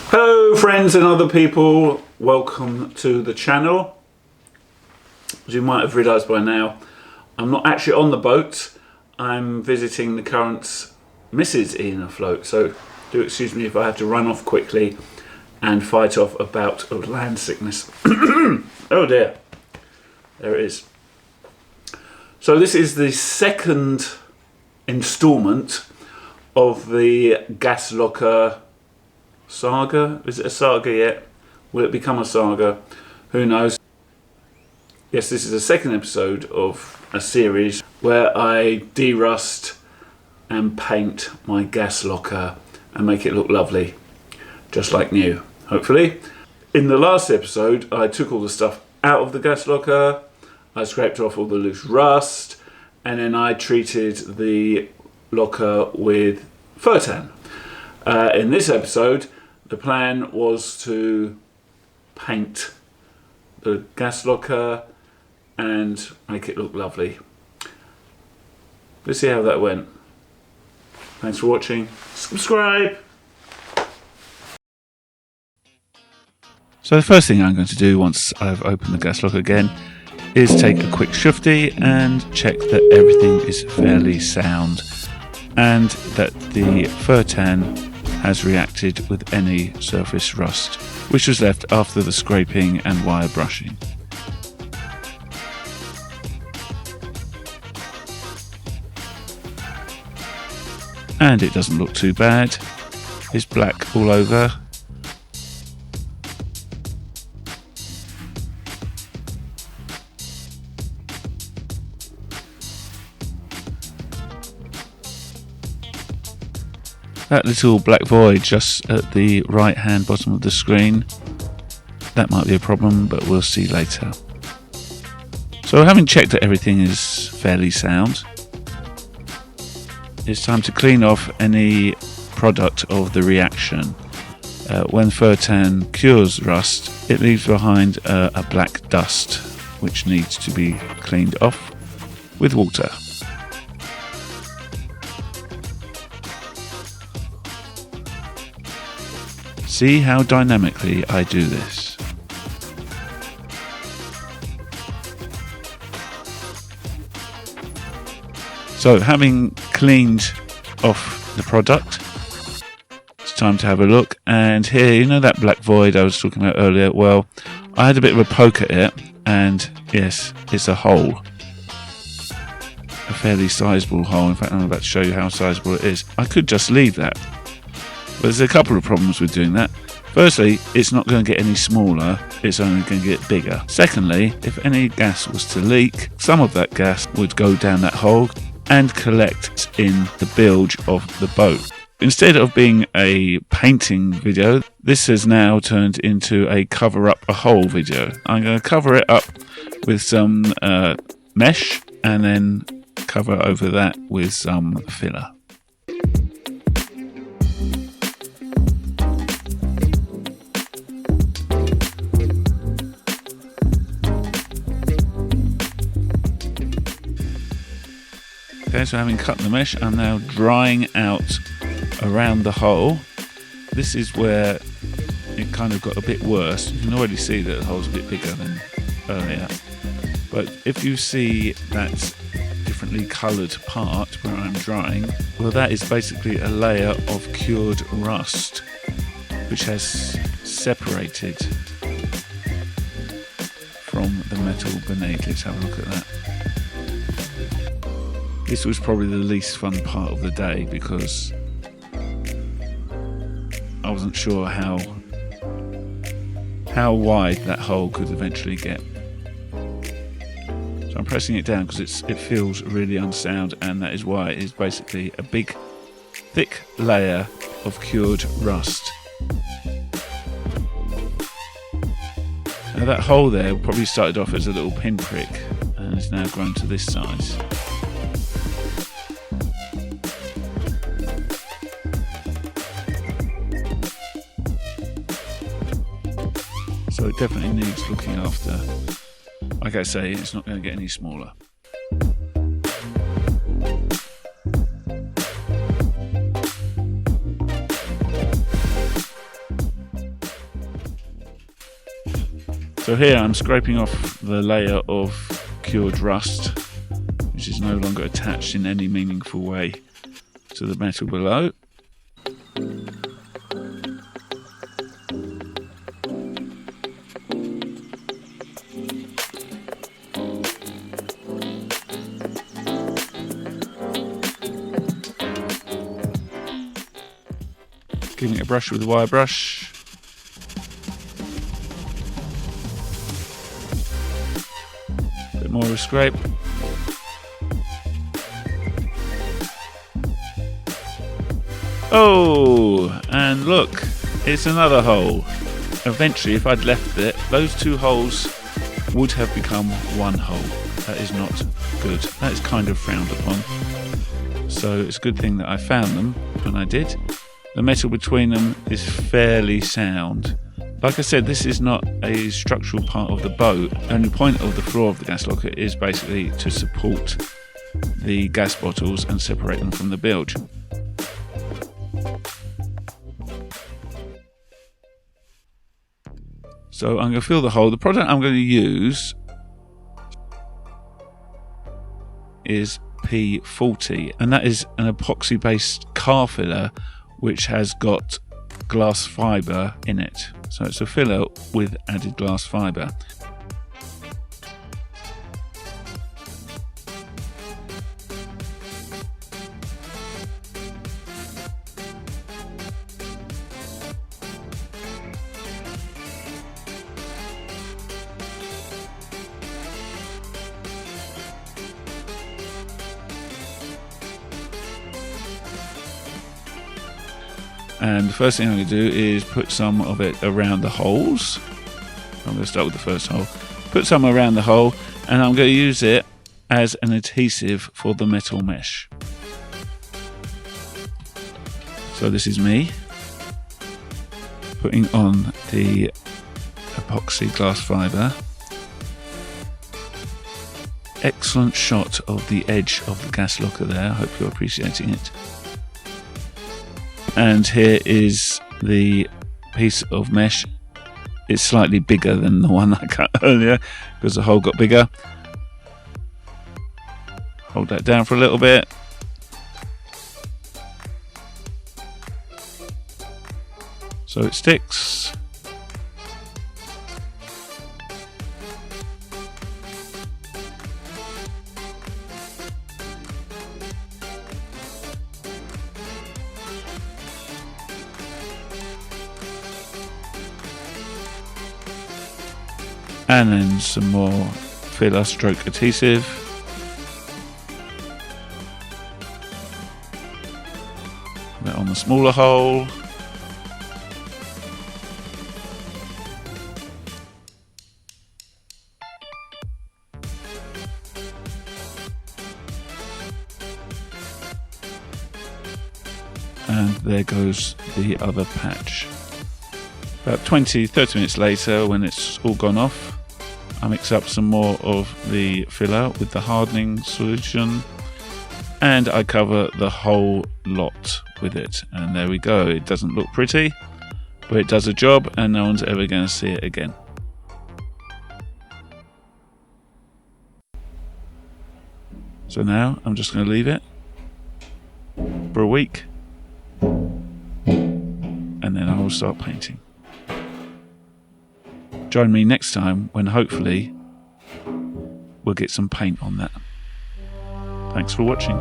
Hello friends and other people, welcome to the channel. As you might have realised by now, I'm not actually on the boat. I'm visiting the current Mrs. Ian afloat, so do excuse me if I have to run off quickly and fight off a bout of land sickness. Oh dear, there it is. So this is the second instalment of the gas locker saga. Is it a saga yet? Will it become a saga? Who knows? Yes, this is the second episode of a series where I de-rust and paint my gas locker and make it look lovely, just like new, hopefully. In the last episode, I took all the stuff out of the gas locker, I scraped off all the loose rust, and then I treated the locker with fur tan. In this episode, the plan was to paint the gas locker and make it look lovely. Let's see how that went. Thanks for watching. Subscribe! So the first thing I'm going to do once I've opened the gas locker again is take a quick shufty and check that everything is fairly sound and that the fur tan has reacted with any surface rust which was left after the scraping and wire brushing. And it doesn't look too bad. It's black all over. That little black void just at the right hand bottom of the screen, that might be a problem, but we'll see later. So having checked that everything is fairly sound, it's time to clean off any product of the reaction. When fur tan cures rust, it leaves behind a black dust which needs to be cleaned off with water. See how dynamically I do this. So having cleaned off the product, it's time to have a look. And here, you know that black void I was talking about earlier? Well, I had a bit of a poke at it, and yes, it's a hole. A fairly sizable hole. In fact, I'm about to show you how sizable it is. I could just leave that. But there's a couple of problems with doing that. Firstly, it's not going to get any smaller, it's only going to get bigger. Secondly, if any gas was to leak, some of that gas would go down that hole and collect in the bilge of the boat. Instead of being a painting video, this has now turned into a cover up a hole video. I'm going to cover it up with some mesh and then cover over that with some filler. Okay, so having cut the mesh, I'm now drying out around the hole. This is where it kind of got a bit worse. You can already see that the hole's a bit bigger than earlier. But if you see that differently coloured part where I'm drying, well, that is basically a layer of cured rust which has separated from the metal beneath. Let's have a look at that. This was probably the least fun part of the day because I wasn't sure how wide that hole could eventually get. So I'm pressing it down because it feels really unsound, and that is why it is basically a big thick layer of cured rust. Now that hole there probably started off as a little pinprick and has now grown to this size. So it definitely needs looking after. Like I say, it's not going to get any smaller. So here I'm scraping off the layer of cured rust, which is no longer attached in any meaningful way to the metal below. Giving it a brush with a wire brush. A bit more of a scrape. Oh, and look, it's another hole. Eventually, if I'd left it, those two holes would have become one hole. That is not good. That is kind of frowned upon. So it's a good thing that I found them when I did. The metal between them is fairly sound. Like I said, this is not a structural part of the boat. The only point of the floor of the gas locker is basically to support the gas bottles and separate them from the bilge. So I'm going to fill the hole. The product I'm going to use is P40, and that is an epoxy based car filler which has got glass fibre in it. So it's a filler with added glass fibre. And the first thing I'm going to do is put some of it around the holes. I'm going to start with the first hole. Put some around the hole, and I'm going to use it as an adhesive for the metal mesh. So this is me putting on the epoxy glass fibre. Excellent shot of the edge of the gas locker there. I hope you're appreciating it. And here is the piece of mesh. It's slightly bigger than the one I cut earlier because the hole got bigger. Hold that down for a little bit. So it sticks. And then some more filler stroke adhesive. Put that on the smaller hole. And there goes the other patch. About 20-30 minutes later, when it's all gone off, I mix up some more of the filler with the hardening solution, and I cover the whole lot with it. And there we go. It doesn't look pretty, but it does a job, and no one's ever going to see it again. So now I'm just going to leave it for a week, and then I will start painting. Join me next time when hopefully we'll get some paint on that. Thanks for watching.